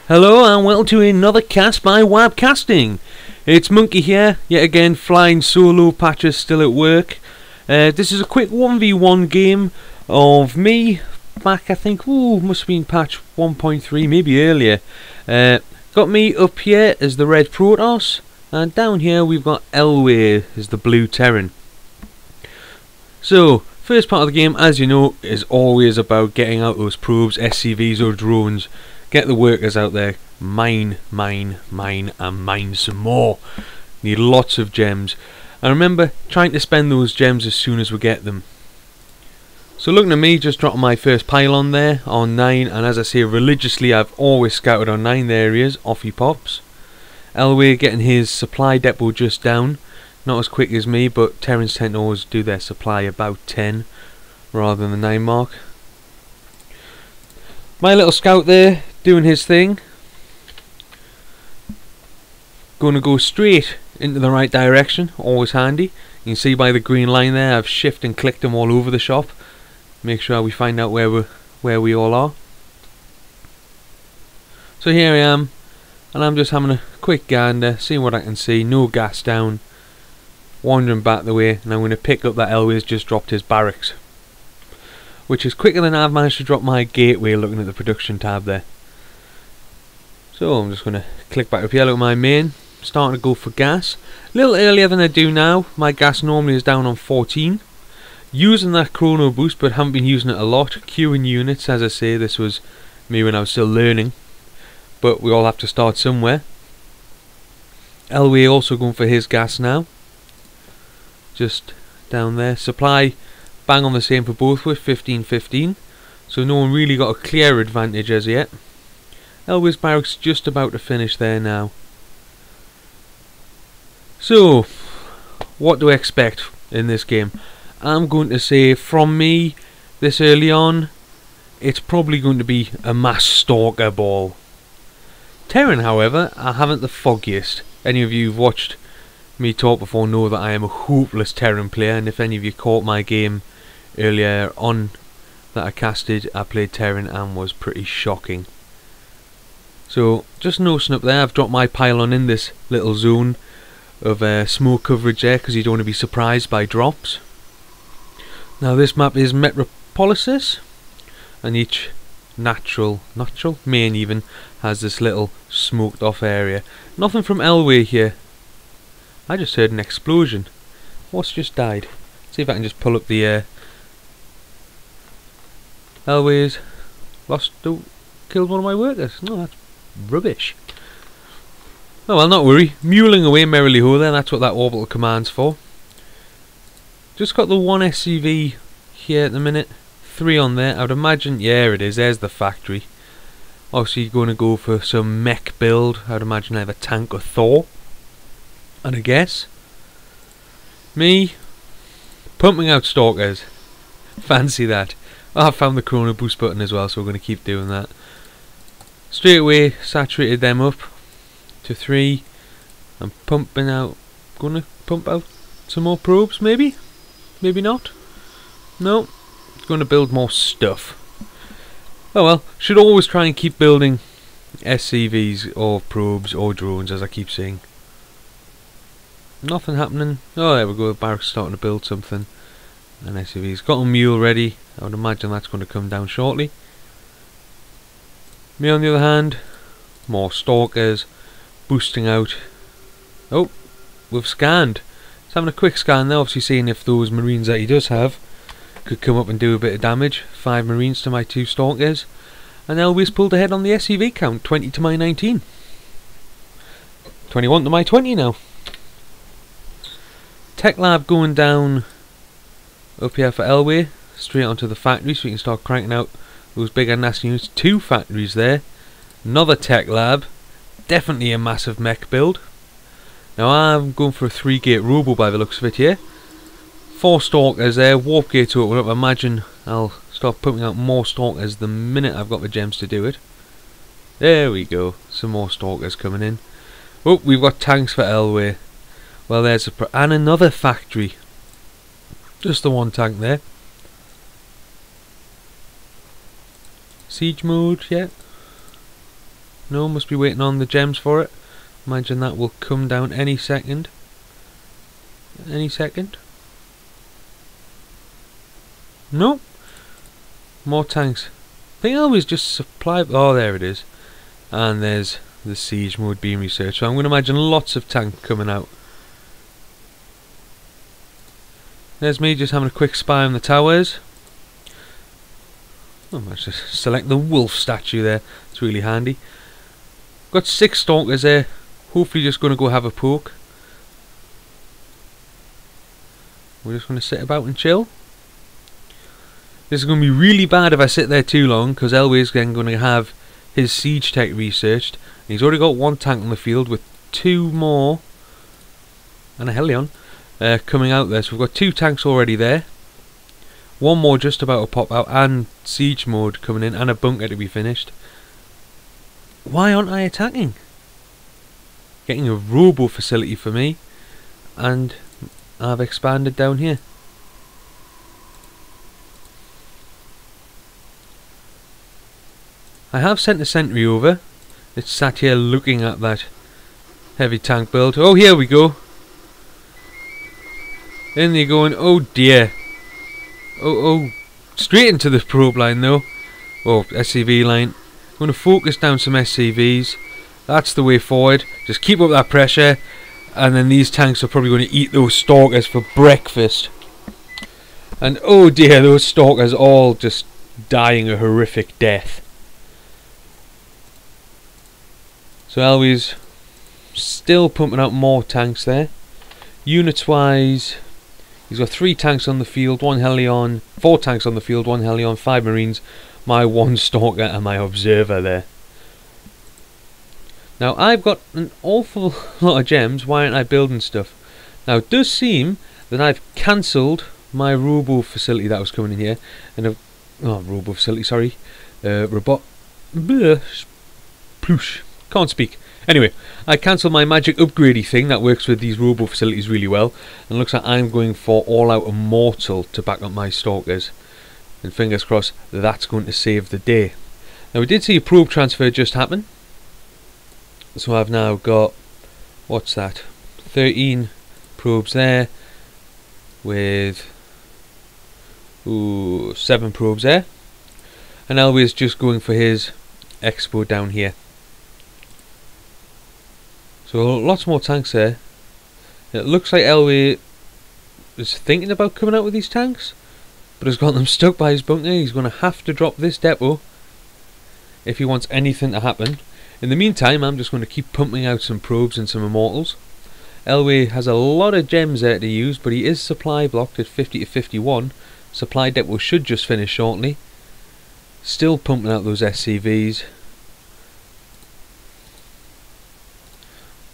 Hello and welcome to another cast by WABCasting. It's Monkey here, yet again flying solo, Patches still at work. This is a quick 1v1 game of me back, I think, must have been patch 1.3, maybe earlier. Got me up here as the red Protoss, and down here we've got Elwe as the blue Terran. So, first part of the game, as you know, is always about getting out those probes, SCVs or drones. Get the workers out there, mine, and mine some more. Need lots of gems. And remember, trying to spend those gems as soon as we get them. So looking at me, just dropping my first pylon there on 9, and as I say religiously, I've always scouted on 9, there he is, off he pops. Elwe getting his supply depot just down. Not as quick as me, but Terrans tend to always do their supply about 10 rather than the 9 mark. My little scout there doing his thing. Going to go straight into the right direction, always handy. You can see by the green line there, I've shifted and clicked them all over the shop. Make sure we find out where we all are. So here I am, and I'm just having a quick gander, seeing what I can see. No gas down. Wandering back the way, and I'm going to pick up that Elwe's just dropped his barracks, which is quicker than I've managed to drop my gateway looking at the production tab there. So I'm just going to click back up here, look at my main, starting to go for gas. A little earlier than I do now. My gas normally is down on 14. Using that chrono boost, but haven't been using it a lot. Queuing units, as I say, this was me when I was still learning. But we all have to start somewhere. Elwe also going for his gas now. Just down there. Supply bang on the same for both with 15-15. So no one really got a clear advantage as yet. Elwe's barracks just about to finish there now. So, what do I expect in this game? I'm going to say, from me, this early on, it's probably going to be a mass stalker ball. Terran, however, I haven't the foggiest. Any of you who've watched me talk before know that I am a hopeless Terran player, and if any of you caught my game earlier on that I casted, I played Terran and was pretty shocking. So, just noticing up there, I've dropped my pylon in this little zone of smoke coverage there, because you don't want to be surprised by drops. Now this map is Metropolises, and each natural main even has this little smoked off area. Nothing from Elwe here. I just heard an explosion. What's just died? See if I can just pull up the Elwe's killed one of my workers. No, that's rubbish. Oh well, not worry. Muling away merrily ho there, that's what that orbital command's for. Just got the one SCV here at the minute. 3 on there. I would imagine, yeah it is, there's the factory. Obviously going to go for some mech build. I would imagine I have a tank or Thor. And I guess me pumping out stalkers. Fancy that. Oh, I found the chrono boost button as well, so we're going to keep doing that. Straight away saturated them up to 3. I'm pumping out. Going to pump out some more probes, maybe? Maybe not. No. Going to build more stuff. Oh well, should always try and keep building SCVs or probes or drones, as I keep saying. Nothing happening. Oh, there we go. The barracks starting to build something. And SCV's got a mule ready. I would imagine that's going to come down shortly. Me on the other hand, more stalkers boosting out. Oh, we've scanned. Just having a quick scan now, obviously seeing if those marines that he does have could come up and do a bit of damage. 5 marines to my 2 stalkers. And Elwe's pulled ahead on the SCV count, 20 to my 19. 21 to my 20 now. Tech lab going down up here for Elwe, straight onto the factory so we can start cranking out those big and nasty units. 2 factories there. Another tech lab. Definitely a massive mech build. Now I'm going for a 3-gate robo by the looks of it here. 4 stalkers there. Warp gate to open up. I imagine I'll start pumping out more stalkers the minute I've got the gems to do it. There we go. Some more stalkers coming in. Oh, we've got tanks for Elwe. Well, there's and another factory. Just the 1 tank there. Siege mode yet? No, must be waiting on the gems for it. Imagine that will come down any second. Any second. No. More tanks. I think I always just supply. Oh, there it is. And there's the siege mode being researched. So I'm going to imagine lots of tank coming out. There's me just having a quick spy on the towers. Oh, let's just select the wolf statue there. It's really handy. Got 6 stalkers there. Hopefully just going to go have a poke. We're just going to sit about and chill. This is going to be really bad if I sit there too long, because Elwe is then going to have his siege tech researched. And he's already got 1 tank on the field with 2 more and a Helion coming out there. So we've got 2 tanks already there. 1 more just about to pop out, and siege mode coming in, and a bunker to be finished. Why aren't I attacking? Getting a robo facility for me, and I've expanded down here. I have sent a sentry over. It's sat here looking at that heavy tank build. Oh, here we go. In they're going. Oh dear. Oh, straight into the probe line though. Oh, SCV line. I'm going to focus down some SCVs. That's the way forward. Just keep up that pressure, and then these tanks are probably going to eat those stalkers for breakfast. And oh dear, those stalkers all just dying a horrific death. So Elwe's still pumping out more tanks there. Units wise, he's got 3 tanks on the field, 1 Helion, 4 tanks on the field, 1 Helion, 5 Marines, my 1 stalker and my observer there. Now I've got an awful lot of gems. Why aren't I building stuff? Now it does seem that I've cancelled my robo facility that was coming in here, and robo facility, sorry, robot, plush, can't speak. Anyway, I cancelled my magic upgradey thing that works with these robo facilities really well, and looks like I'm going for all out immortal to back up my stalkers, and fingers crossed that's going to save the day. Now we did see a probe transfer just happen. So I've now got, what's that, 13 probes there, with 7 probes there, and Elwe is just going for his expo down here. So lots more tanks there. It looks like Elwe is thinking about coming out with these tanks, but has got them stuck by his bunker. He's going to have to drop this depot if he wants anything to happen. In the meantime, I'm just going to keep pumping out some probes and some immortals. Elwe has a lot of gems there to use, but he is supply blocked at 50 to 51. Supply depot should just finish shortly. Still pumping out those SCVs.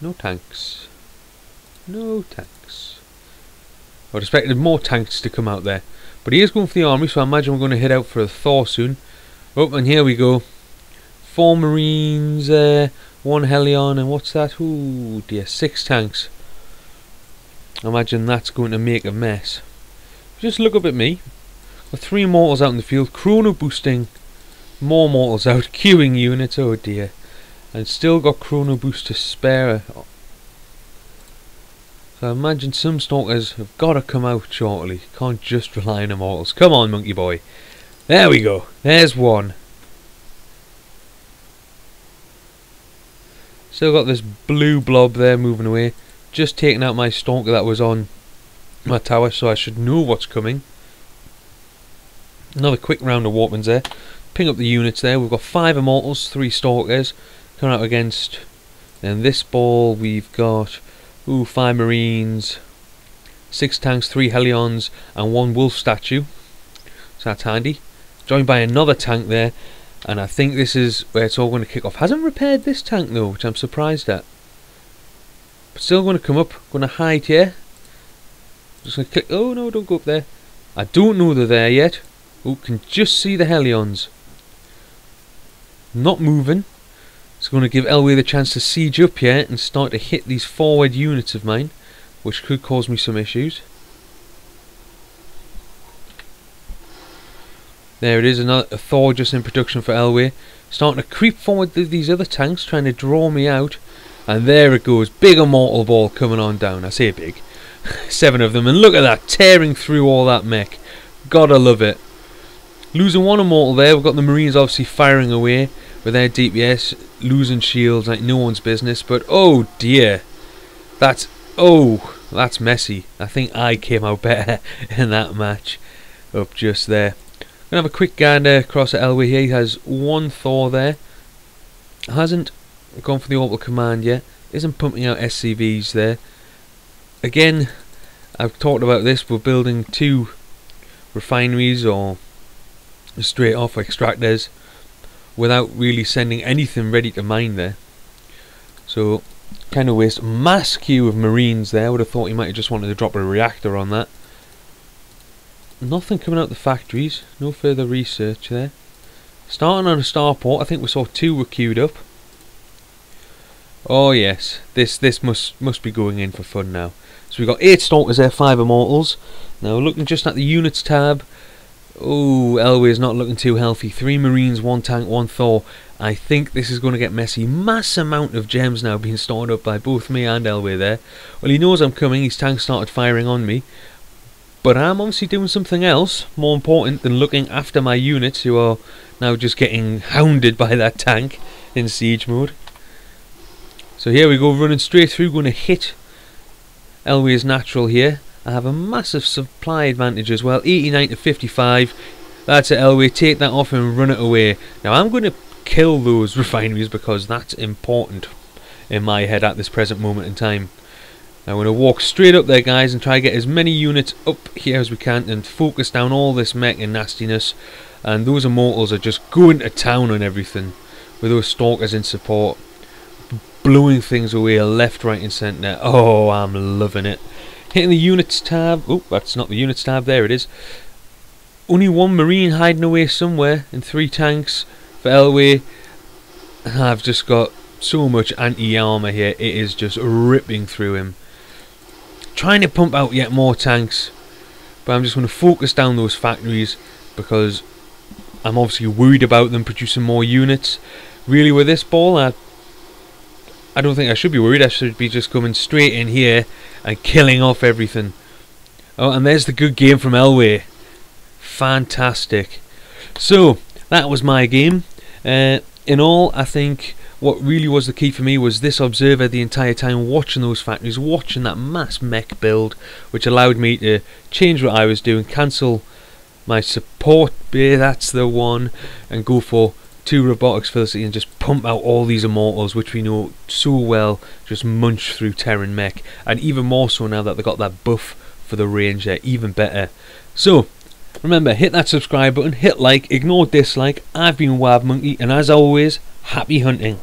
No tanks. No tanks. I would expected more tanks to come out there. But he is going for the army, so I imagine we're going to head out for a Thor soon. Oh, and here we go. 4 Marines, 1 Helion, and what's that? Ooh dear, 6 tanks. I imagine that's going to make a mess. Just look up at me. Got 3 mortals out in the field, chrono boosting, more mortals out, queuing units, oh dear. And still got chrono boost to spare. So I imagine some stalkers have got to come out shortly. Can't just rely on immortals. Come on, monkey boy. There we go. There's 1. Still got this blue blob there moving away. Just taking out my stalker that was on my tower, so I should know what's coming. Another quick round of warpmans there. Ping up the units there. We've got 5 immortals, 3 stalkers coming out against. And this ball we've got 5 marines, 6 tanks, 3 helions, and 1 wolf statue. So that's handy. Joined by another tank there. And I think this is where it's all going to kick off. Hasn't repaired this tank though, which I'm surprised at. But still going to come up. Going to hide here. Just going to click. Oh no, don't go up there. I don't know they're there yet. Oh, can just see the helions. Not moving. It's going to give Elwe the chance to siege up here and start to hit these forward units of mine, which could cause me some issues. There it is, another Thor just in production for Elwe. Starting to creep forward to these other tanks, trying to draw me out. And there it goes, big immortal ball coming on down. I say big. 7 of them, and look at that, tearing through all that mech. Gotta love it. Losing one immortal there. We've got the Marines obviously firing away with their DPS, losing shields like no one's business. But oh dear, that's messy. I think I came out better in that match up just there. Gonna have a quick gander across at Elwe here. He has one Thor there. Hasn't gone for the orbital command yet. Isn't pumping out SCVs there. Again, I've talked about this. We're building 2 refineries or straight off extractors without really sending anything ready to mine there. So kind of waste. Mass queue of Marines there. I would have thought he might have just wanted to drop a reactor on that. Nothing coming out the factories. No further research there. Starting on a starport. I think we saw 2 were queued up. Oh yes, this must be going in for fun now. So we've got 8 stalkers there, 5 immortals. Now looking just at the units tab. Oh, Elwe is not looking too healthy. 3 Marines, 1 tank, 1 Thor. I think this is going to get messy. Mass amount of gems now being stored up by both me and Elwe there. Well, he knows I'm coming. His tank started firing on me. But I'm obviously doing something else more important than looking after my units, who are now just getting hounded by that tank in siege mode. So here we go, running straight through, going to hit Elwe's natural here. I have a massive supply advantage as well, 89 to 55. That's it, Elwe, take that off and run it away. Now I'm going to kill those refineries because that's important in my head at this present moment in time. I'm going to walk straight up there, guys, and try to get as many units up here as we can and focus down all this mech and nastiness. And those immortals are just going to town on everything with those stalkers in support, blowing things away left, right and centre. Oh, I'm loving it. Hitting the units tab. Oh, that's not the units tab. There it is. Only 1 Marine hiding away somewhere and 3 tanks for Elwe. I've just got so much anti-armour here. It is just ripping through him. Trying to pump out yet more tanks, but I'm just going to focus down those factories because I'm obviously worried about them producing more units. Really, with this ball, I don't think I should be worried. I should be just coming straight in here and killing off everything. Oh, and there's the good game from Elwe. Fantastic. So that was my game. In all, I think what really was the key for me was this observer the entire time, watching those factories, watching that mass mech build, which allowed me to change what I was doing, cancel my support bay, that's the one, and go for 2 robotics facility and just pump out all these immortals, which we know so well just munch through Terran mech, and even more so now that they got that buff for the range there, even better. So remember, hit that subscribe button, hit like, ignore dislike. I've been WABmonkey, and as always, happy hunting.